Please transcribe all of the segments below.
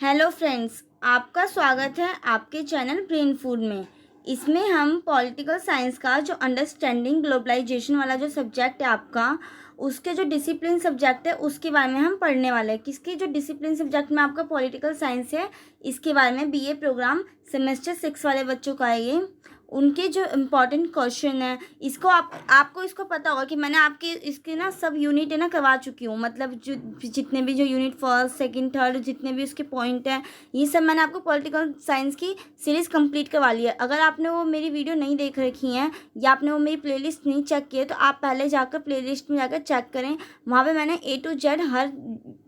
Hello friends, आपका स्वागत है आपके चैनल ब्रेन फूड में। इसमें हम पॉलिटिकल साइंस का जो अंडरस्टैंडिंग ग्लोबलाइजेशन वाला जो सब्जेक्ट है आपका, उसके जो डिसिप्लिन सब्जेक्ट है उसके बारे में हम पढ़ने वाले हैं। किसकी जो डिसिप्लिन सब्जेक्ट में आपका पॉलिटिकल साइंस है, इसके बारे में बीए प्रोग्राम सेमेस्टर 6 वाले बच्चों का है ये। उनके जो इम्पोर्टेंट क्वेश्चन है, इसको आपको इसको पता होगा कि मैंने आपके इसके ना सब यूनिट है ना करवा चुकी हूँ। मतलब जो जितने भी जो यूनिट फर्स्ट सेकंड थर्ड जितने भी उसके पॉइंट हैं, ये सब मैंने आपको पॉलिटिकल साइंस की सीरीज़ कंप्लीट करवा ली है। अगर आपने वो मेरी वीडियो नहीं देख रखी हैं या आपने वो मेरी प्लेलिस्ट नहीं चेक की है, तो आप पहले जाकर प्लेलिस्ट में जाकर चेक करें। वहाँ पे मैंने A to Z हर,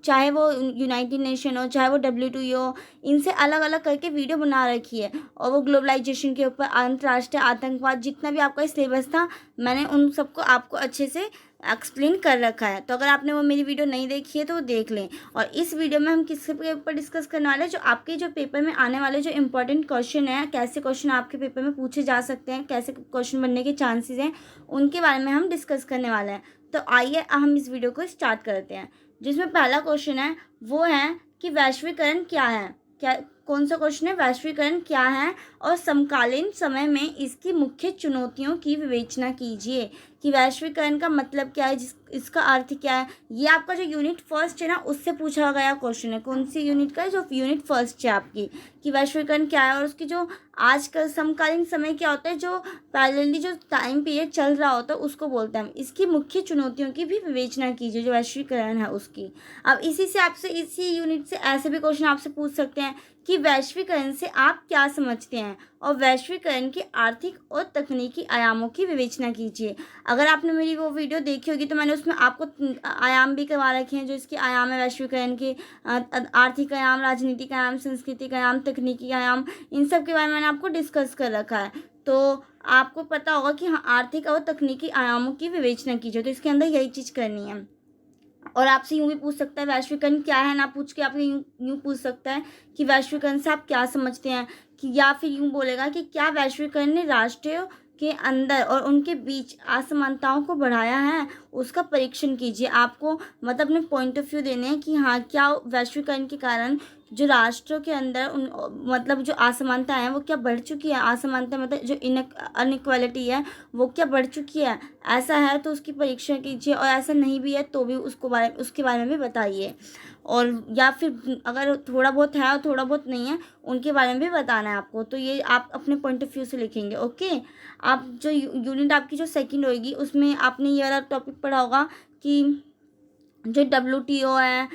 चाहे वो यूनाइटेड नेशन हो, चाहे वो WTO हो, इनसे अलग अलग करके वीडियो बना रखी है। और वो ग्लोबलाइजेशन के ऊपर, अंतर्राष्ट्रीय आतंकवाद, जितना भी आपका सिलेबस था, मैंने उन सबको आपको अच्छे से एक्सप्लेन कर रखा है। तो अगर आपने वो मेरी वीडियो नहीं देखी है तो वो देख लें। और इस वीडियो में हम किसके ऊपर डिस्कस करने वाले हैं, जो आपके जो पेपर में आने वाले जो इंपॉर्टेंट क्वेश्चन है, कैसे क्वेश्चन आपके पेपर में पूछे जा सकते हैं, कैसे क्वेश्चन बनने के चांसेस हैं, उनके बारे में हम डिस्कस करने वाले हैं। तो आइए हम इस वीडियो को स्टार्ट करते हैं। जिसमें पहला क्वेश्चन है वो है कि वैश्वीकरण क्या है। क्या कौन सा क्वेश्चन है? वैश्वीकरण क्या है और समकालीन समय में इसकी मुख्य चुनौतियों की विवेचना कीजिए। कि वैश्वीकरण का मतलब क्या है, इसका अर्थ क्या है। ये आपका जो यूनिट फर्स्ट है ना, उससे पूछा गया क्वेश्चन है। कौन सी यूनिट का है? जो यूनिट फर्स्ट है आपकी, कि वैश्वीकरण क्या है और उसकी जो आज का समकालीन समय क्या होता है, जो पैरेलली जो टाइम पीरियड चल रहा होता है, उसको बोलते हैं हम। इसकी मुख्य चुनौतियों की भी विवेचना कीजिए, जो वैश्वीकरण है उसकी। अब इसी यूनिट से ऐसे भी क्वेश्चन आपसे पूछ सकते हैं कि वैश्वीकरण से आप क्या समझते हैं, और वैश्वीकरण के आर्थिक और तकनीकी आयामों की विवेचना कीजिए। अगर आपने मेरी वो वीडियो देखी होगी तो मैंने उसमें आपको आयाम भी करवा रखे हैं, जो इसके आयाम है वैश्वीकरण के। आर्थिक आयाम, राजनीतिक आयाम, सांस्कृतिक आयाम, तकनीकी आयाम, इन सब के बारे में मैंने आपको डिस्कस कर रखा है। तो आपको पता होगा कि हाँ, आर्थिक और तकनीकी आयामों की विवेचना कीजिए। तो इसके अंदर यही चीज़ करनी है। और आपसे यूँ भी पूछ सकता है वैश्वीकरण क्या है, ना पूछ के आपको यूँ पूछ सकता है कि वैश्वीकरण से आप क्या समझते हैं। कि या फिर यूँ बोलेगा कि क्या वैश्वीकरण ने राष्ट्रों के अंदर और उनके बीच असमानताओं को बढ़ाया है, उसका परीक्षण कीजिए। आपको मतलब अपने पॉइंट ऑफ व्यू देने हैं कि हाँ, क्या वैश्वीकरण के कारण जो राष्ट्रों के अंदर मतलब जो असमानता है वो क्या बढ़ चुकी है। असमानता मतलब जो अनइक्वालिटी है वो क्या बढ़ चुकी है। ऐसा है तो उसकी परीक्षा कीजिए, और ऐसा नहीं भी है तो भी उसके बारे में भी बताइए। और या फिर अगर थोड़ा बहुत है और थोड़ा बहुत नहीं है, उनके बारे में भी बताना है आपको। तो ये आप अपने पॉइंट ऑफ व्यू से लिखेंगे। ओके, आप जो यूनिट आपकी जो सेकंड होगी, उसमें आपने ये वाला टॉपिक पढ़ा होगा कि जो WTO है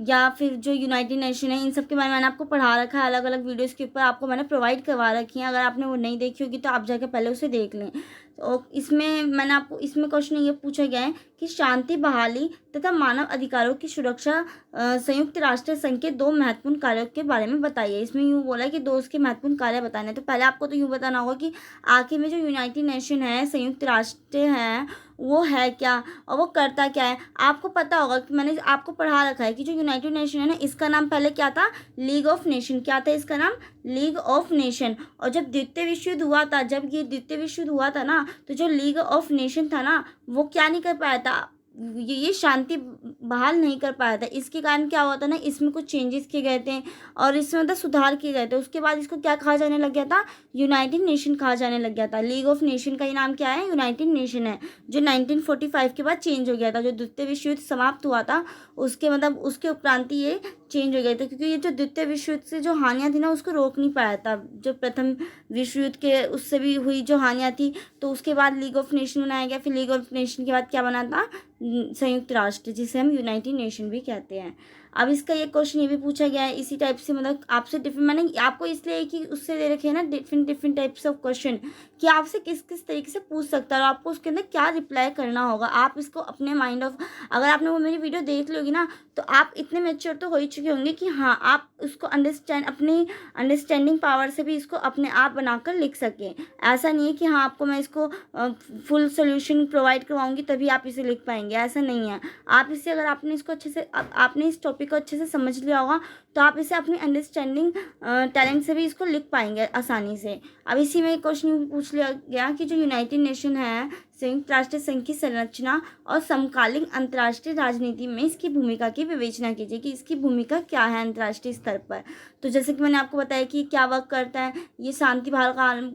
या फिर जो यूनाइटेड नेशन है, इन सब के बारे में मैंने आपको पढ़ा रखा है। अलग अलग वीडियोस के ऊपर आपको मैंने प्रोवाइड करवा रखी हैं। अगर आपने वो नहीं देखी होगी तो आप जाकर पहले उसे देख लें। तो इसमें क्वेश्चन ये पूछा गया है कि शांति बहाली तथा मानव अधिकारों की सुरक्षा संयुक्त राष्ट्र संघ के 2 महत्वपूर्ण कार्यों के बारे में बताइए। इसमें यूँ बोला है कि 2 उसके महत्वपूर्ण कार्य बताने हैं। तो पहले आपको तो यूँ बताना होगा कि आखिर में जो यूनाइटेड नेशन है, संयुक्त राष्ट्र है, वो है क्या और वो करता क्या है। आपको पता होगा कि मैंने आपको पढ़ा रखा है कि जो यूनाइटेड नेशन है ना, इसका नाम पहले क्या था? League of nation. क्या था इसका नाम? League of nation. और जब द्वितीय विश्व युद्ध हुआ था ना, तो जो लीग ऑफ नेशन था ना, वो क्या नहीं कर पाया था, ये शांति बहाल नहीं कर पाया था। इसके कारण क्या हुआ था ना, इसमें कुछ चेंजेस किए गए थे और इसमें मतलब सुधार किए गए थे। उसके बाद इसको क्या कहा जाने लग गया था? यूनाइटेड नेशन कहा जाने लग गया था। लीग ऑफ नेशन का ये नाम क्या है? यूनाइटेड नेशन है, जो 1945 के बाद चेंज हो गया था। जो द्वितीय विश्व युद्ध समाप्त हुआ था, उसके उपरांत ये चेंज हो गया था, क्योंकि ये जो द्वितीय विश्व युद्ध से जो हानियाँ थी ना, उसको रोक नहीं पाया था। जो प्रथम विश्व युद्ध के उससे भी हुई जो हानियाँ थी, तो उसके बाद लीग ऑफ नेशन बनाया गया। फिर लीग ऑफ नेशन के बाद क्या बना था? संयुक्त राष्ट्र, जिसे हम यूनाइटेड नेशन भी कहते हैं। अब इसका ये क्वेश्चन ये भी पूछा गया है इसी टाइप से, मतलब आपसे डिफरेंट, मैंने आपको इसलिए कि उससे दे रखे हैं ना डिफरेंट टाइप्स ऑफ क्वेश्चन, कि आपसे किस किस तरीके से पूछ सकता है और आपको उसके अंदर क्या रिप्लाई करना होगा। आप इसको अपने माइंड ऑफ, अगर आपने वो मेरी वीडियो देख ली होगी ना, तो आप इतने मैच्योर तो हो ही चुके होंगे कि हाँ, आप उसको अपनी अंडरस्टैंडिंग पावर से भी इसको अपने आप बनाकर लिख सकें। ऐसा नहीं है कि हाँ, आपको मैं इसको फुल सोल्यूशन प्रोवाइड करवाऊंगी तभी आप इसे लिख पाएंगे, ऐसा नहीं है। आप इसे, अगर आपने इसको अच्छे से आपने इस टॉपिक टॉपिक को अच्छे से समझ लिया होगा तो आप इसे अपनी अंडरस्टैंडिंग टैलेंट से भी इसको लिख पाएंगे आसानी से। अब इसी में क्वेश्चन पूछ लिया गया कि जो यूनाइटेड नेशन है, संयुक्त राष्ट्र संघ की संरचना और समकालीन अंतर्राष्ट्रीय राजनीति में इसकी भूमिका की विवेचना कीजिए कि इसकी भूमिका क्या है अंतर्राष्ट्रीय स्तर पर। तो जैसे कि मैंने आपको बताया कि क्या वर्क करता है, ये शांति बहाल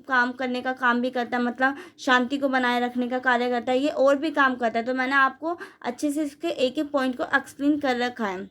काम करने का काम भी करता है, मतलब शांति को बनाए रखने का कार्य करता है, ये और भी काम करता है। तो मैंने आपको अच्छे से इसके एक एक पॉइंट को एक्सप्लेन कर रखा है।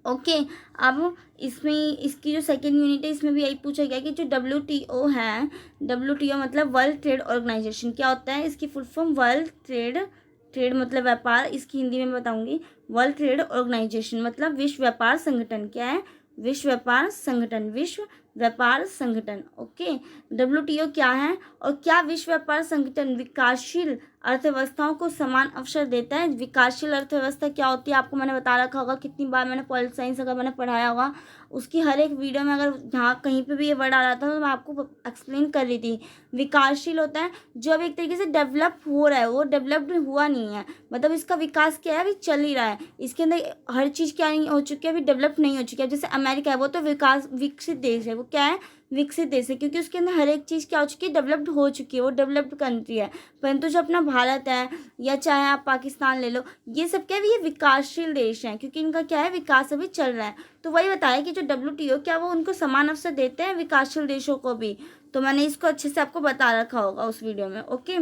ओके, अब इसमें इसकी जो सेकेंड यूनिट है इसमें भी यही पूछा गया कि जो WTO है, WTO मतलब वर्ल्ड ट्रेड ऑर्गेनाइजेशन, क्या होता है इसकी फुल फॉर्म? वर्ल्ड ट्रेड मतलब व्यापार, इसकी हिंदी में बताऊंगी। वर्ल्ड ट्रेड ऑर्गेनाइजेशन मतलब विश्व व्यापार संगठन। क्या है? विश्व व्यापार संगठन, विश्व व्यापार संगठन। ओके, WTO क्या है और क्या विश्व व्यापार संगठन विकासशील अर्थव्यवस्थाओं को समान अवसर देता है? विकासशील अर्थव्यवस्था क्या होती है आपको मैंने बता रखा होगा, कितनी बार मैंने पॉलिटिकल साइंस अगर मैंने पढ़ाया होगा उसकी हर एक वीडियो में, अगर जहाँ कहीं पे भी ये वर्ड आ रहा था तो मैं आपको एक्सप्लेन कर रही थी। विकासशील होता है जो अब एक तरीके से डेवलप हो रहा है, वो डेवलप्ड हुआ नहीं है, मतलब इसका विकास क्या है अभी चल ही रहा है, इसके अंदर हर चीज़ क्या नहीं हो चुकी है, अभी डेवलप नहीं हो चुकी है। जैसे अमेरिका है वो तो विकसित देश है, वो क्या है? विकसित देश है, क्योंकि उसके अंदर हर एक चीज़ क्या हो चुकी है? डेवलप्ड हो चुकी है, वो डेवलप्ड कंट्री है। परंतु जो अपना भारत है या चाहे आप पाकिस्तान ले लो, ये सब क्या है? ये विकासशील देश हैं, क्योंकि इनका क्या है? विकास अभी चल रहा है। तो वही बताया कि जो WTO क्या वो उनको समान अवसर देते हैं विकासशील देशों को भी। तो मैंने इसको अच्छे से आपको बता रखा होगा उस वीडियो में। ओके,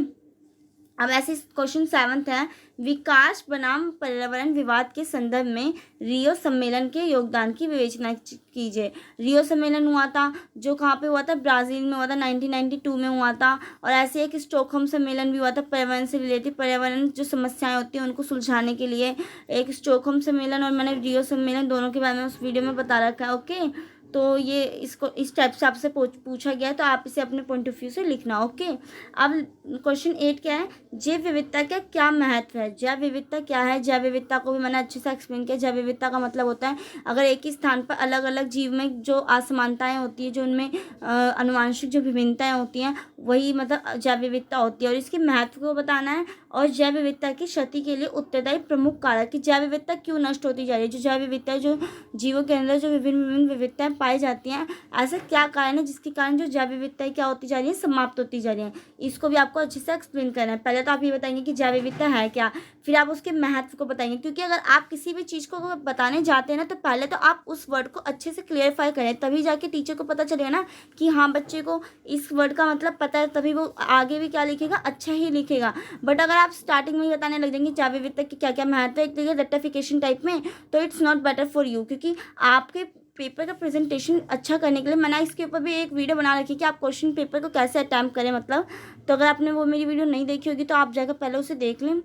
अब ऐसे क्वेश्चन 7th है, विकास बनाम पर्यावरण विवाद के संदर्भ में रियो सम्मेलन के योगदान की विवेचना कीजिए। रियो सम्मेलन हुआ था जो कहाँ पे हुआ था? ब्राज़ील में हुआ था, 1992 में हुआ था। और ऐसे एक स्टॉकहोम सम्मेलन भी हुआ था पर्यावरण से रिलेटेड, पर्यावरण जो समस्याएं होती हैं उनको सुलझाने के लिए एक स्टॉकहोम सम्मेलन, और मैंने रियो सम्मेलन दोनों के बारे में उस वीडियो में बता रखा है। ओके, तो ये इसको इस टाइप से आपसे पूछा गया है, तो आप इसे अपने पॉइंट ऑफ व्यू से लिखना। ओके, अब क्वेश्चन 8 क्या है? जैव विविधता का क्या महत्व है? जैव विविधता क्या है? जैव विविधता को भी मैंने अच्छे से एक्सप्लेन किया। जैव विविधता का मतलब होता है अगर एक ही स्थान पर अलग अलग जीव में जो असमानताएं होती है, जो उनमें अनुवांशिक जो विभिन्नताएं होती हैं, वही मतलब जैव विविधता होती है, और इसके महत्व को बताना है और जैव विविधता की क्षति के लिए उत्तरदायी प्रमुख कारक कि जैव विविधता क्यों नष्ट होती जा रही है। जो जैव विविधता, जो जीवों के अंदर जो विभिन्न विविधताएं पाई जाती हैं, ऐसा क्या कारण है जिसके कारण जो जैव विविधताएं क्या होती जा रही है? समाप्त होती जा रही है। इसको भी आपको अच्छे से एक्सप्लेन करना है। पहले तो आप ये बताएंगे कि जैव विविधता है क्या, फिर आप उसके महत्व को बताएंगे, क्योंकि अगर आप किसी भी चीज़ को बताने जाते हैं ना तो पहले तो आप उस वर्ड को अच्छे से क्लियरफाई करें, तभी जाके टीचर को पता चलेगा ना कि हाँ बच्चे को इस वर्ड का मतलब पता है, तभी वो आगे भी क्या लिखेगा? अच्छा ही लिखेगा। बट अगर आप स्टार्टिंग में ही बताने लग जाएंगे जैव विविधता की क्या क्या महत्व है, एक तरीके रट्टाफिकेशन टाइप में, तो it's not better for you. क्योंकि आपके पेपर का प्रेजेंटेशन अच्छा करने के लिए मैंने इसके ऊपर भी एक वीडियो बना रखी है कि आप क्वेश्चन पेपर को कैसे अटैम्प्ट करें, मतलब। तो अगर आपने वो मेरी वीडियो नहीं देखी होगी तो आप जाकर पहले उसे देख लें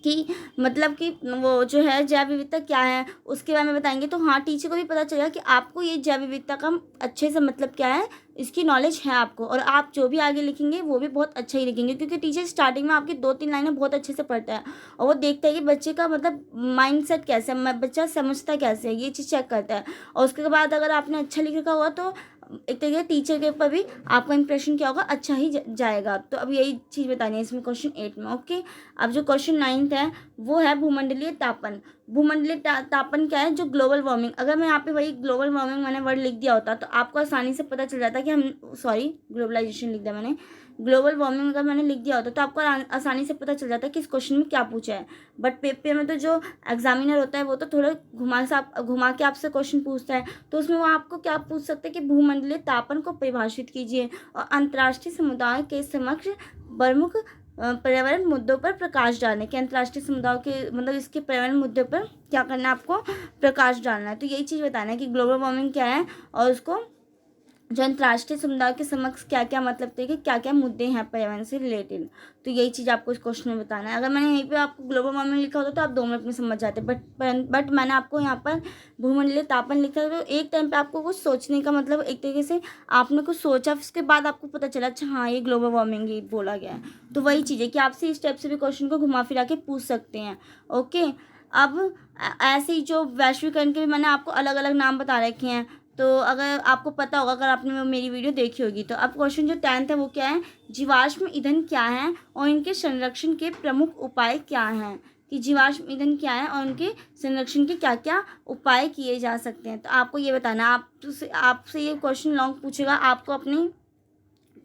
कि मतलब कि वो जो है जैव विविधता क्या है उसके बारे में बताएंगे, तो हाँ टीचर को भी पता चलेगा कि आपको ये जैव विविधता का अच्छे से मतलब क्या है, इसकी नॉलेज है आपको, और आप जो भी आगे लिखेंगे वो भी बहुत अच्छा ही लिखेंगे। क्योंकि टीचर स्टार्टिंग में आपकी 2-3 लाइनें बहुत अच्छे से पढ़ता है और वो देखता है कि बच्चे का मतलब माइंडसेट कैसे है, बच्चा समझता कैसे है, ये चीज़ चेक करता है। और उसके बाद अगर आपने अच्छा लिख रखा हुआ तो एक तरीके टीचर के ऊपर भी आपका इंप्रेशन क्या होगा? अच्छा ही जाएगा। तो अब यही चीज़ बतानी है इसमें क्वेश्चन 8 में। ओके, अब जो क्वेश्चन 9th है वो है भूमंडलीय तापन। भूमंडलीय तापन क्या है? जो ग्लोबल वार्मिंग, अगर मैं यहाँ पे वही ग्लोबल वार्मिंग मैंने वर्ड लिख दिया होता तो आपको आसानी से पता चल जाता कि हम ग्लोबलाइजेशन लिख दिया मैंने, ग्लोबल वार्मिंग अगर मैंने लिख दिया होता तो आपको आसानी से पता चल जाता कि इस क्वेश्चन में क्या पूछा है। बट पेपर में तो जो एग्जामिनर होता है वो तो थोड़ा घुमा के आपसे क्वेश्चन पूछता है, तो उसमें वो आपको क्या पूछ सकते हैं कि भूमंडलीय तापन को परिभाषित कीजिए और अंतर्राष्ट्रीय समुदाय के समक्ष प्रमुख पर्यावरण मुद्दों पर प्रकाश डालने के, अंतर्राष्ट्रीय समुदाय के मतलब इसके पर्यावरण मुद्दों पर क्या करना है आपको? प्रकाश डालना है। तो यही चीज़ बताना है कि ग्लोबल वार्मिंग क्या है और उसको जो अंतर्राष्ट्रीय समुदाय के समक्ष क्या क्या मतलब थे कि क्या क्या मुद्दे हैं पर्यावरण से रिलेटेड। तो यही चीज़ आपको इस क्वेश्चन में बताना है। अगर मैंने यहीं पे आपको ग्लोबल वार्मिंग लिखा होता तो आप 2 मिनट में समझ जाते, बट मैंने आपको यहाँ पर भूमंडलीय तापन लिखा है, तो एक टाइम पे आपको कुछ सोचने का मतलब एक तरीके से आपने कुछ सोचा, उसके बाद आपको पता चला अच्छा हाँ ये ग्लोबल वार्मिंग ही बोला गया है। तो वही चीज़ है कि आपसे इस टाइप से भी क्वेश्चन को घुमा फिरा के पूछ सकते हैं। ओके, अब ऐसे ही जो वैश्वीकरण के भी मैंने आपको अलग अलग नाम बता रखे हैं, तो अगर आपको पता होगा, अगर आपने मेरी वीडियो देखी होगी तो। अब क्वेश्चन जो 10th है वो क्या है? जीवाश्म ईंधन क्या है और इनके संरक्षण के प्रमुख उपाय क्या हैं? कि जीवाश्म ईंधन क्या है और उनके संरक्षण के क्या क्या उपाय किए जा सकते हैं। तो आपको ये बताना, आपसे ये क्वेश्चन लॉन्ग पूछेगा, आपको अपनी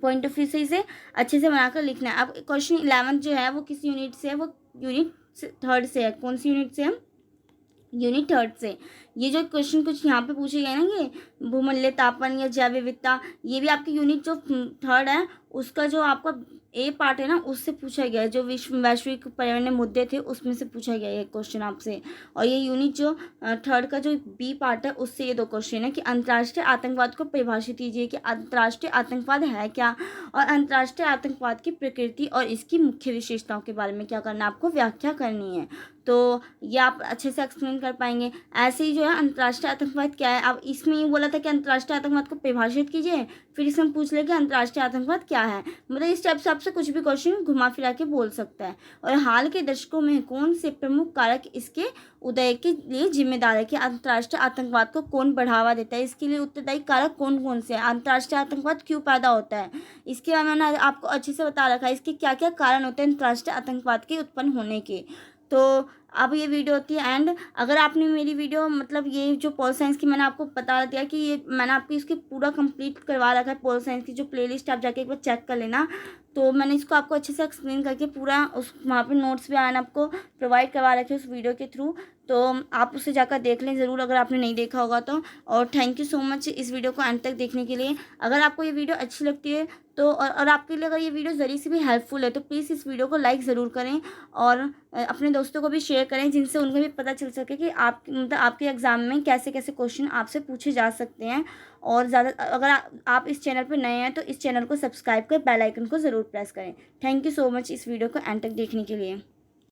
पॉइंट ऑफ व्यू से इसे अच्छे से बनाकर लिखना है। अब क्वेश्चन 11 जो है वो किस यूनिट से है, वो यूनिट 3 से है। कौन सी यूनिट से है? यूनिट 3 से। ये जो क्वेश्चन कुछ यहाँ पे पूछे गए ना, ये भूमंडलीय तापमान या जैव विविधता, ये भी आपकी यूनिट जो 3 है उसका जो आपका ए पार्ट है ना, उससे पूछा गया है। जो वैश्विक पर्यावरणीय मुद्दे थे उसमें से पूछा गया है क्वेश्चन आपसे। और ये यूनिट जो 3 का जो बी पार्ट है उससे ये 2 क्वेश्चन है कि अंतर्राष्ट्रीय आतंकवाद को परिभाषित कीजिए, कि अंतर्राष्ट्रीय आतंकवाद है क्या, और अंतर्राष्ट्रीय आतंकवाद की प्रकृति और इसकी मुख्य विशेषताओं के बारे में क्या करना, आपको व्याख्या करनी है। तो ये आप अच्छे से एक्सप्लेन कर पाएंगे। ऐसे ही जो है अंतर्राष्ट्रीय आतंकवाद क्या है, अब इसमें ये बोला था कि अंतर्राष्ट्रीय आतंकवाद को परिभाषित कीजिए, फिर इसमें पूछ ले कि अंतर्राष्ट्रीय आतंकवाद क्या है। मतलब इस टाइप से आपसे कुछ भी क्वेश्चन घुमा फिरा के बोल सकता है। और हाल के दशकों में कौन से प्रमुख कारक इसके उदय के लिए जिम्मेदार है, कि अंतर्राष्ट्रीय आतंकवाद को कौन बढ़ावा देता है, इसके लिए उत्तरदायी कारक कौन कौन से हैं, अंतर्राष्ट्रीय आतंकवाद क्यों पैदा होता है, इसके बारे में मैंने आपको अच्छे से बता रखा है, इसके क्या क्या कारण होते हैं अंतर्राष्ट्रीय आतंकवाद के उत्पन्न होने के। तो अब ये वीडियो होती है एंड। अगर आपने मेरी वीडियो मतलब ये जो पॉल साइंस की मैंने आपको बता दिया कि ये मैंने आपकी इसकी पूरा कंप्लीट करवा रखा है, पॉल साइंस की जो प्लेलिस्ट आप जाके एक बार चेक कर लेना। तो मैंने इसको आपको अच्छे से एक्सप्लेन करके पूरा उस वहाँ पे नोट्स भी आना आपको प्रोवाइड करवा रखे उस वीडियो के थ्रू। तो आप उसे जाकर देख लें ज़रूर अगर आपने नहीं देखा होगा तो। और थैंक यू सो मच इस वीडियो को एंड तक देखने के लिए। अगर आपको ये वीडियो अच्छी लगती है तो और आपके लिए अगर ये वीडियो ज़री सी भी हेल्पफुल है तो प्लीज़ इस वीडियो को लाइक ज़रूर करें और अपने दोस्तों को भी शेयर करें, जिनसे उनको भी पता चल सके कि आप मतलब आपके एग्ज़ाम में कैसे कैसे क्वेश्चन आपसे पूछे जा सकते हैं। और ज़्यादा अगर आप इस चैनल पर नए हैं तो इस चैनल को सब्सक्राइब कर बेल आइकन को ज़रूर प्रेस करें। थैंक यू सो मच इस वीडियो को एंड तक देखने के लिए।